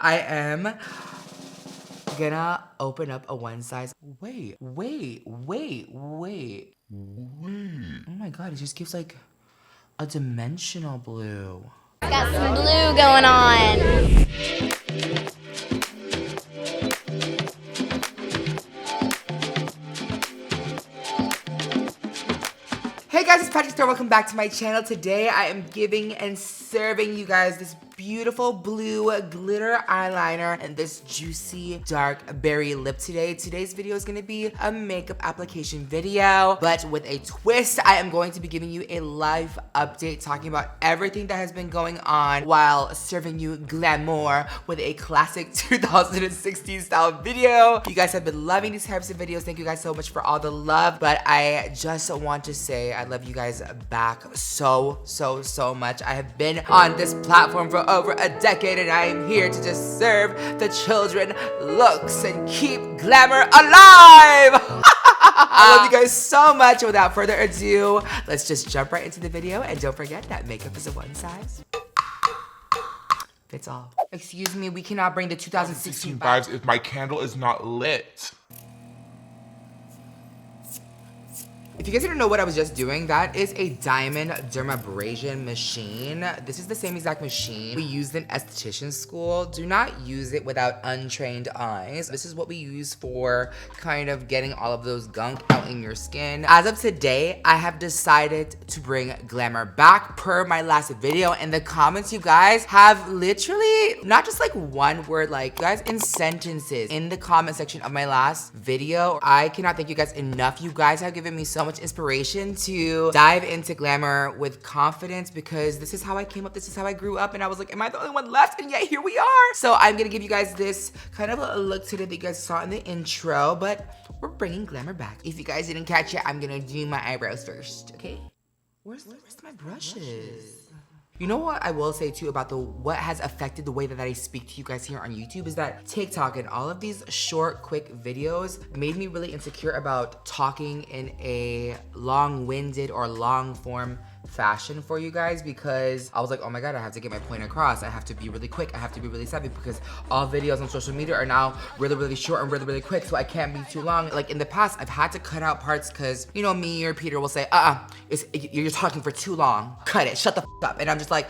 I am gonna open up a one size. Wait. Oh my god, it just gives like a dimensional blue. Got some blue going on. Hey guys, it's PatrickStarrr. Welcome back to my channel. Today I am giving and serving you guys this beautiful blue glitter eyeliner and this juicy dark berry lip today. Today's video is gonna be a makeup application video, but with a twist. I am going to be giving you a live update talking about everything that has been going on while serving you glamour with a classic 2016 style video. You guys have been loving these types of videos. Thank you guys so much for all the love, but I just want to say I love you guys back so much. I have been on this platform for over a decade and I am here to just serve the children looks and keep glamour alive. I love you guys so much. Without further ado, let's just jump right into the video, and don't forget that makeup is a one size fits all. Excuse me, we cannot bring the 2016 vibes if my candle is not lit. If you guys didn't know what I was just doing, that is a diamond dermabrasion machine. This is the same exact machine we used in esthetician school. Do not use it without untrained eyes. This is what we use for kind of getting all of those gunk out in your skin. As of today, I have decided to bring glamour back per my last video. And the comments, you guys have literally, not just like one word, like you guys in sentences in the comment section of my last video. I cannot thank you guys enough. You guys have given me so much inspiration to dive into glamour with confidence, because this is how I came up, this is how I grew up, and I was like, am I the only one left? And yet here we are. So I'm gonna give you guys this kind of a look today that you guys saw in the intro, but we're bringing glamour back. If you guys didn't catch it, I'm gonna do my eyebrows first, okay? Where's my brushes? You know what I will say too about what has affected the way that I speak to you guys here on YouTube is that TikTok and all of these short, quick videos made me really insecure about talking in a long-winded or long-form fashion for you guys, because I was like, oh my god, I have to get my point across. I have to be really quick. I have to be really savvy, because all videos on social media are now really short and really quick, so I can't be too long. Like in the past, I've had to cut out parts because, you know, me or Peter will say, you're talking for too long. Cut it, shut the f up. And I'm just like,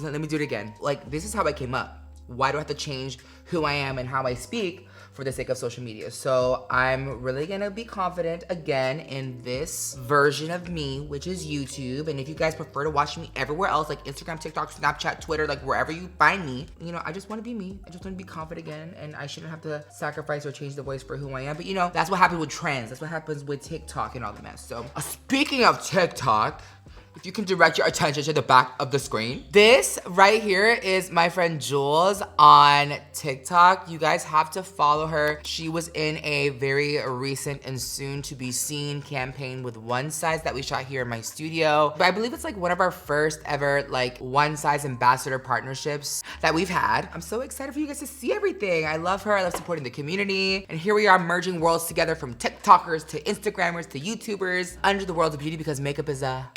let me do it again. Like, this is how I came up. Why do I have to change who I am and how I speak for the sake of social media? So I'm really gonna be confident again in this version of me, which is YouTube. And if you guys prefer to watch me everywhere else, like Instagram, TikTok, Snapchat, Twitter, like wherever you find me, you know, I just wanna be me. I just wanna be confident again, and I shouldn't have to sacrifice or change the voice for who I am. But you know, that's what happens with trends. That's what happens with TikTok and all the mess. So speaking of TikTok, if you can direct your attention to the back of the screen. This right here is my friend Jules on TikTok. You guys have to follow her. She was in a very recent and soon to be seen campaign with One Size that we shot here in my studio. But I believe it's like one of our first ever like One Size ambassador partnerships that we've had. I'm so excited for you guys to see everything. I love her. I love supporting the community. And here we are merging worlds together, from TikTokers to Instagrammers to YouTubers under the world of beauty, because makeup is a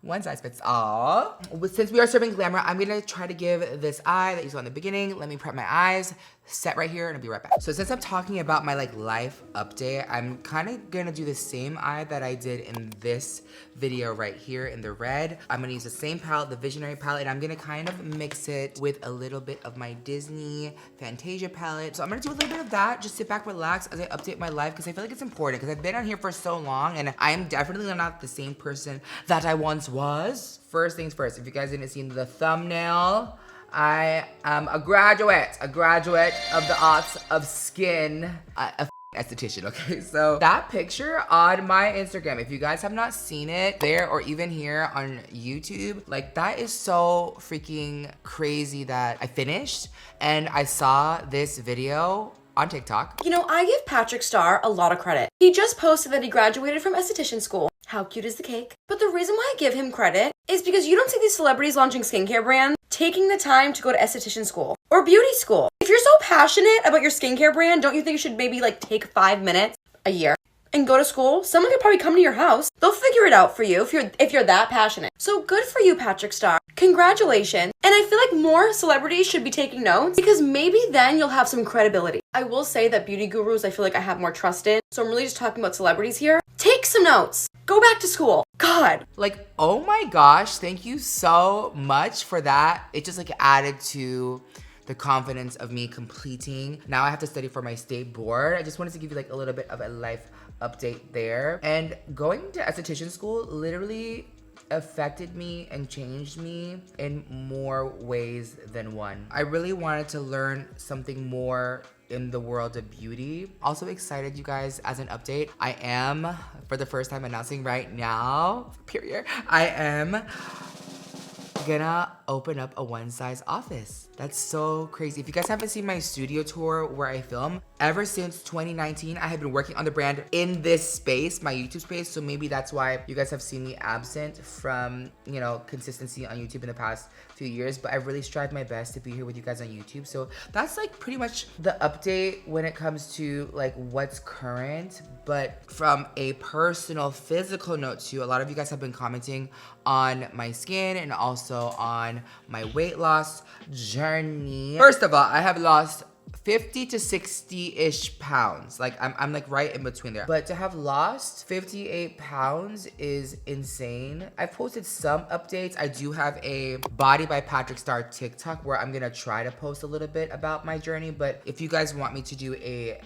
one size fits all. Since we are serving glamour, I'm gonna try to give this eye that you saw in the beginning. Let me prep my eyes, set right here, and I'll be right back. So since I'm talking about my like life update, I'm kind of gonna do the same eye that I did in this video right here in the red. I'm gonna use the same palette, the Visionary palette, and I'm gonna kind of mix it with a little bit of my Disney Fantasia palette. So I'm gonna do a little bit of that, just sit back, relax as I update my life, because I feel like it's important, because I've been on here for so long and I am definitely not the same person that I once was. First things first, if you guys didn't see the thumbnail, I am a graduate of the arts of skin, a esthetician, okay? So that picture on my Instagram, if you guys have not seen it there or even here on YouTube, like that is so freaking crazy that I finished and I saw this video on TikTok. You know, I give PatrickStarrr a lot of credit. He just posted that he graduated from esthetician school. How cute is the cake? But the reason why I give him credit is because you don't see these celebrities launching skincare brands taking the time to go to esthetician school or beauty school. If you're so passionate about your skincare brand, don't you think you should maybe like take 5 minutes a year and go to school, someone could probably come to your house. They'll figure it out for you if you're that passionate. So good for you, Patrick Starrr. Congratulations. And I feel like more celebrities should be taking notes because maybe then you'll have some credibility. I will say that beauty gurus, I feel like I have more trust in. So I'm really just talking about celebrities here. Take some notes. Go back to school. God. Like, oh my gosh, thank you so much for that. It just like added to the confidence of me completing. Now I have to study for my state board. I just wanted to give you like a little bit of a life update there. And going to esthetician school literally affected me and changed me in more ways than one. I really wanted to learn something more in the world of beauty. Also excited, you guys, as an update, I am, for the first time announcing right now, period, I am gonna open up a one-size office. That's so crazy. If you guys haven't seen my studio tour where I film, ever since 2019, I have been working on the brand in this space, my YouTube space. So maybe that's why you guys have seen me absent from, you know, consistency on YouTube in the past few years. But I really strive my best to be here with you guys on YouTube. So that's like pretty much the update when it comes to like what's current. But from a personal physical note too, a lot of you guys have been commenting on my skin and also on my weight loss journey. First of all, I have lost 50 to 60-ish pounds. Like I'm like right in between there. But to have lost 58 pounds is insane. I've posted some updates. I do have a Body by PatrickStarrr TikTok where I'm gonna try to post a little bit about my journey. But if you guys want me to do a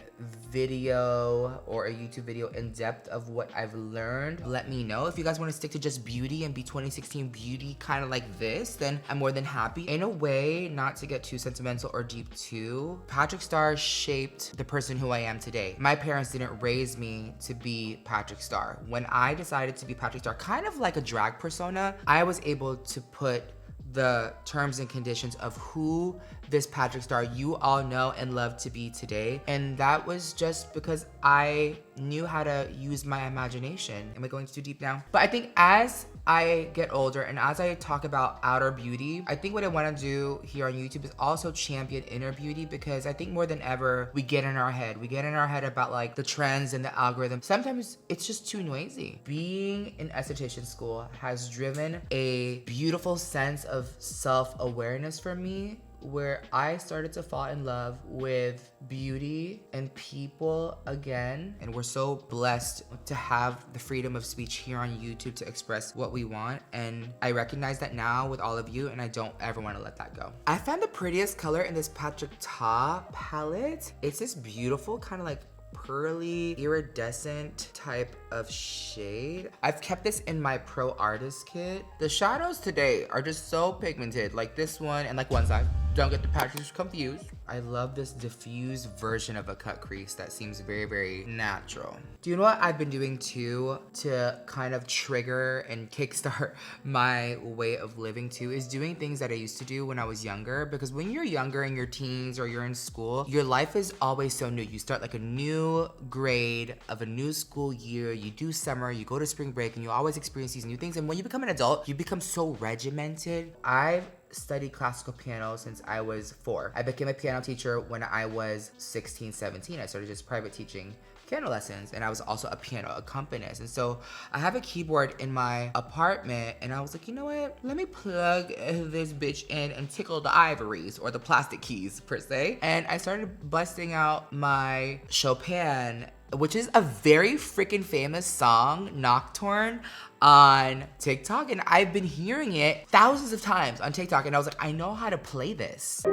video or a YouTube video in depth of what I've learned, let me know. If you guys want to stick to just beauty and be 2016 beauty kind of like this, then I'm more than happy. In a way, not to get too sentimental or deep too, Patrick Starrr shaped the person who I am today. My parents didn't raise me to be Patrick Starrr. When I decided to be Patrick Starrr, kind of like a drag persona, I was able to put the terms and conditions of who this Patrick Starrr you all know and love to be today. And that was just because I knew how to use my imagination. Am I going too deep now? But I think as I get older and as I talk about outer beauty, I think what I want to do here on YouTube is also champion inner beauty, because I think more than ever, we get in our head. We get in our head about like the trends and the algorithm. Sometimes it's just too noisy. Being in esthetician school has driven a beautiful sense of self-awareness for me, where I started to fall in love with beauty and people again. And we're so blessed to have the freedom of speech here on YouTube to express what we want. And I recognize that now with all of you, and I don't ever want to let that go. I found the prettiest color in this Patrick Starrr palette. It's this beautiful kind of like pearly iridescent type of shade. I've kept this in my pro artist kit. The shadows today are just so pigmented, like this one and like one side. Don't get the patches confused. I love this diffused version of a cut crease that seems very, very natural. Do you know what I've been doing too to kind of trigger and kickstart my way of living too, is doing things that I used to do when I was younger. Because when you're younger in your teens or you're in school, your life is always so new. You start like a new grade of a new school year, you do summer, you go to spring break, and you always experience these new things. And when you become an adult, you become so regimented. I've studied classical piano since I was 4. I became a piano teacher when I was 16, 17. I started just private teaching piano lessons, and I was also a piano accompanist. And so I have a keyboard in my apartment, and I was like, you know what? Let me plug this bitch in and tickle the ivories, or the plastic keys per se. And I started busting out my Chopin, which is a very freaking famous song, Nocturne, on TikTok. And I've been hearing it thousands of times on TikTok, and I was like, I know how to play this.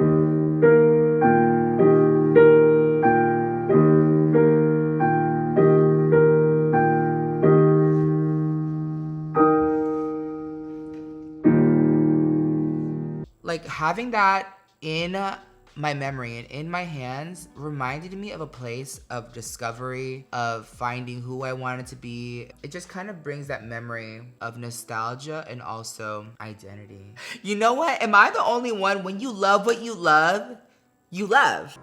Like having that in my memory and in my hands reminded me of a place of discovery, of finding who I wanted to be. It just kind of brings that memory of nostalgia and also identity. You know what? Am I the only one, when you love what you love, you love?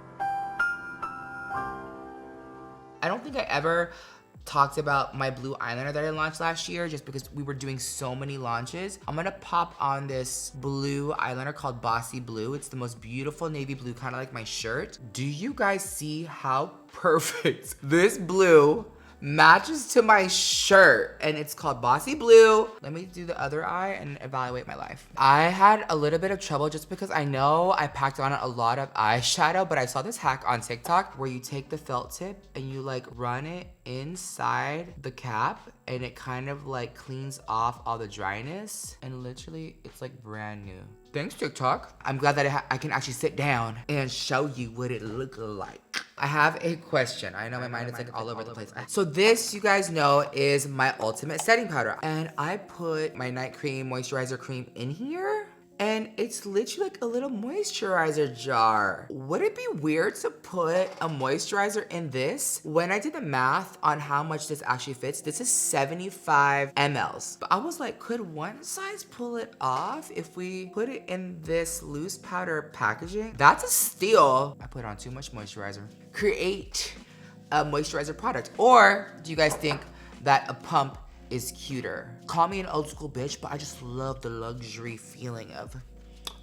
I don't think I ever talked about my blue eyeliner that I launched last year, just because we were doing so many launches. I'm gonna pop on this blue eyeliner called Bossy Blue. It's the most beautiful navy blue, kind of like my shirt. Do you guys see how perfect this blue matches to my shirt, and it's called Bossy Blue. Let me do the other eye and evaluate my life. I had a little bit of trouble just because I know I packed on a lot of eyeshadow, but I saw this hack on TikTok where you take the felt tip and you like run it inside the cap, and it kind of like cleans off all the dryness, and literally it's like brand new. Thanks, TikTok. I'm glad that I can actually sit down and show you what it looks like. I have a question. I know my mind is like all over the place. So this, you guys know, is my ultimate setting powder. And I put my night cream, moisturizer cream in here. And it's literally like a little moisturizer jar. Would it be weird to put a moisturizer in this? When I did the math on how much this actually fits, this is 75 mLs. But I was like, could one size pull it off if we put it in this loose powder packaging? That's a steal. I put on too much moisturizer. Create a moisturizer product. Or do you guys think that a pump is cuter? Call me an old school bitch, but I just love the luxury feeling of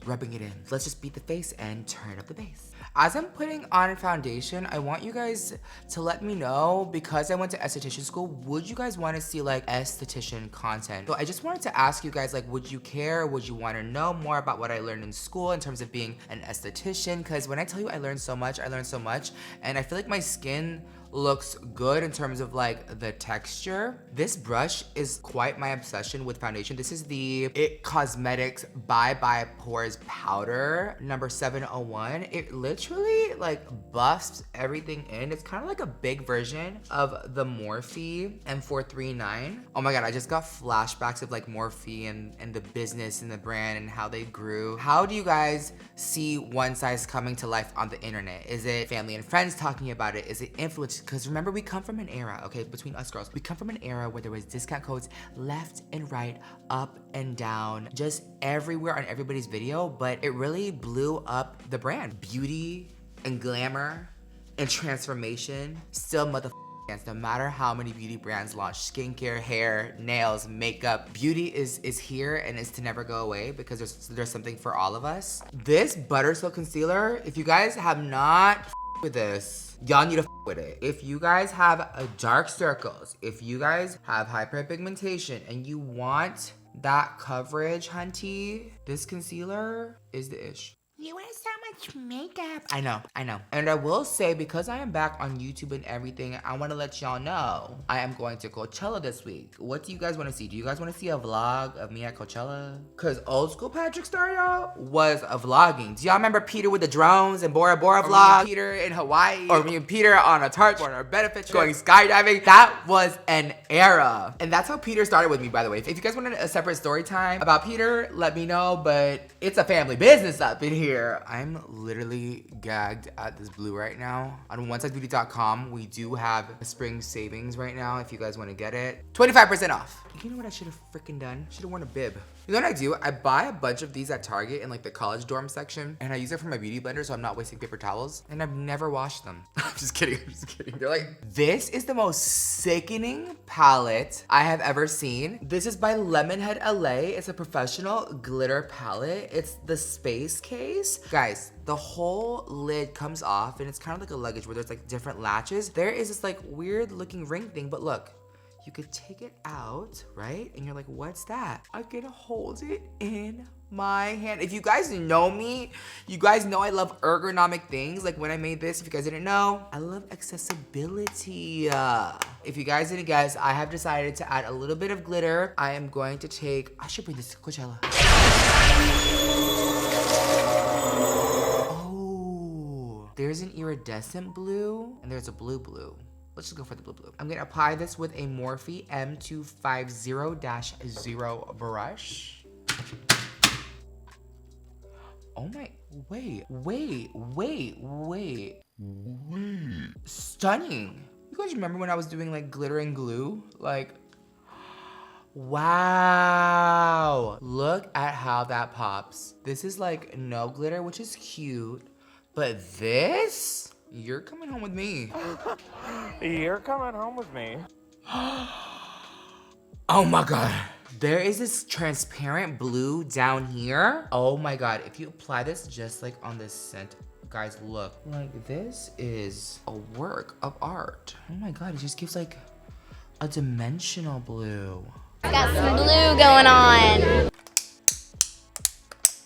rubbing it in. Let's just beat the face and turn up the base. As I'm putting on foundation, I want you guys to let me know, because I went to esthetician school, would you guys want to see like esthetician content? So I just wanted to ask you guys, like, would you care? Would you want to know more about what I learned in school in terms of being an esthetician? Because when I tell you I learned so much, and I feel like my skin looks good in terms of like the texture. This brush is quite my obsession with foundation. This is the It Cosmetics Bye Pores powder number 701. It literally like buffs everything in. It's kind of like a big version of the Morphe M439. Oh my god, I just got flashbacks of like Morphe and the business and the brand and how they grew. How do you guys see One Size coming to life on the internet? Is it family and friends talking about it? Is it influencers? Because remember, we come from an era, okay, between us girls, we come from an era where there was discount codes left and right, up and down, just everywhere on everybody's video, but it really blew up the brand. Beauty and glamour and transformation still no matter how many beauty brands launch skincare, hair, nails, makeup, beauty is here and is to never go away, because there's something for all of us. This Butter Silk Concealer, if you guys have not with this, y'all need to with it. If you guys have dark circles, if you guys have hyperpigmentation and you want that coverage, hunty, this concealer is the ish. You wear so much makeup. I know. And I will say, because I am back on YouTube and everything, I want to let y'all know I am going to Coachella this week. What do you guys want to see? Do you guys want to see a vlog of me at Coachella? Because old school PatrickStarrr, y'all, was a vlogging. Do y'all remember Peter with the drones and Bora Bora vlog? Peter in Hawaii? Or me and Peter on a tarp or a benefit going skydiving? That was an era. And that's how Peter started with me, by the way. If you guys wanted a separate story time about Peter, let me know, but it's a family business up in here. I'm literally gagged at this blue right now. On onesizebeauty.com, we do have a spring savings right now if you guys want to get it. 25% off. You know what I should have freaking done? Should have worn a bib. You know what I do? I buy a bunch of these at Target in like the college dorm section, and I use it for my beauty blender so I'm not wasting paper towels, and I've never washed them. I'm just kidding. They're like, this is the most sickening palette I have ever seen. This is by Lemonhead LA. It's a professional glitter palette. It's the space case. Guys, the whole lid comes off, and it's kind of like a luggage where there's like different latches. There is this like weird looking ring thing, but look, you could take it out, right? And you're like, what's that? I can hold it in my hand. If you guys know me, you guys know I love ergonomic things. Like when I made this, if you guys didn't know, I love accessibility. If you guys didn't guess, I have decided to add a little bit of glitter. I am going to take, I should bring this to Coachella. Oh, there's an iridescent blue and there's a blue. Let's just go for the blue. I'm gonna apply this with a Morphe M250-0 brush. Oh my, wait. Stunning. You guys remember when I was doing like glitter and glue? Like, wow. Look at how that pops. This is like no glitter, which is cute, but this, you're coming home with me. You're coming home with me. Oh my god. There is this transparent blue down here. Oh my god. If you apply this just like on this scent, guys, look. Like, this is a work of art. Oh my god. It just gives like a dimensional blue. Got some blue going on.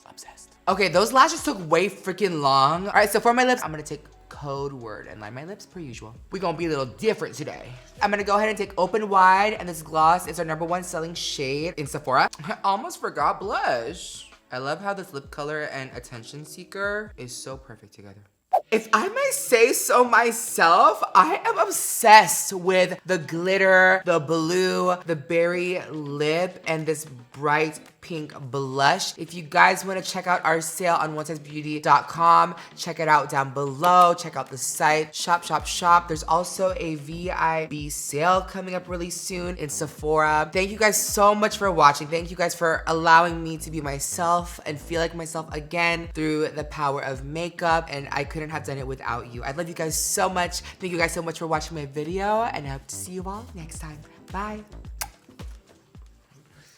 Obsessed. Okay, those lashes took way freaking long. All right, so for my lips, I'm gonna take code word and line my lips per usual. We're gonna be a little different today. I'm gonna go ahead and take Open Wide, and this gloss is our #1 selling shade in Sephora. I almost forgot blush. I love how this lip color and Attention Seeker is so perfect together. If I may say so myself, I am obsessed with the glitter, the blue, the berry lip, and this bright pink blush. If you guys want to check out our sale on onesizebeauty.com, check it out down below. Check out the site. Shop, shop, shop. There's also a VIB sale coming up really soon in Sephora. Thank you guys so much for watching. Thank you guys for allowing me to be myself and feel like myself again through the power of makeup, and I couldn't have done it without you. I love you guys so much. Thank you guys so much for watching my video, and I hope to see you all next time. Bye.